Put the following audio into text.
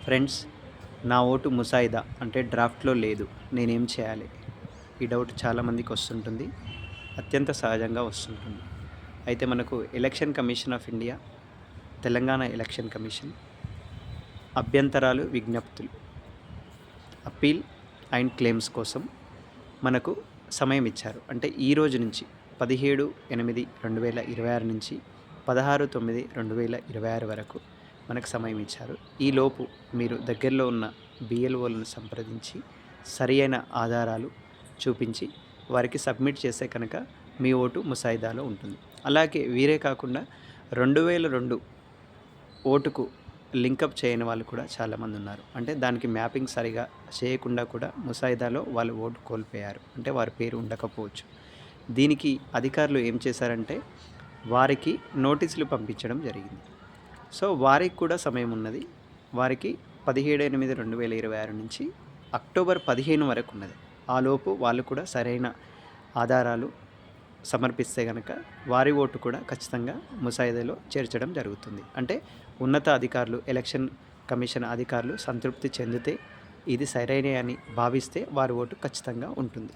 Friends, నా vote ముసాయిదా అంటే డ్రాఫ్ట్‌లో లేదు. నేనేం చేయాలి? ఈ డౌట్ చాలామందికి వస్తుంటుంది. అత్యంత సహజంగా వస్తుంటుంది. అయితే మనకు election commission of India, Telangana election commission అభ్యంతరాలు, విజ్ఞప్తులు, అప్పీల్ అండ్ క్లెయిమ్స్ కోసం మనకు సమయం ఇచ్చారు. అంటే ఈ రోజు నుంచి 17/8/2026 నుంచి 16/9/2026 వరకు మనకు సమయం ఇచ్చారు. ఈలోపు మీరు దగ్గరలో ఉన్న బిఎల్ఓలను సంప్రదించి సరియైన ఆధారాలు చూపించి వారికి సబ్మిట్ చేస్తే కనుక మీ ఓటు ముసాయిదాలో ఉంటుంది. అలాగే వీరే కాకుండా 2002 ఓటుకు లింకప్ చేయని వాళ్ళు కూడా చాలామంది ఉన్నారు. అంటే దానికి మ్యాపింగ్ సరిగా చేయకుండా కూడా ముసాయిదాలో వాళ్ళు ఓటు కోల్పోయారు. అంటే వారి పేరు ఉండకపోవచ్చు. దీనికి అధికారులు ఏం చేశారంటే వారికి నోటీసులు పంపించడం జరిగింది. సో వారికి కూడా సమయం ఉన్నది. వారికి 17/8/2026 నుంచి అక్టోబర్ 15 వరకు ఉన్నది. ఆలోపు వాళ్ళు కూడా సరైన ఆధారాలు సమర్పిస్తే గనక వారి ఓటు కూడా ఖచ్చితంగా ముసాయిదాలో చేర్చడం జరుగుతుంది. అంటే ఉన్నత అధికారులు, ఎలక్షన్ కమిషన్ అధికారులు సంతృప్తి చెందితే, ఇది సరైనది అని భావిస్తే వారి ఓటు ఖచ్చితంగా ఉంటుంది.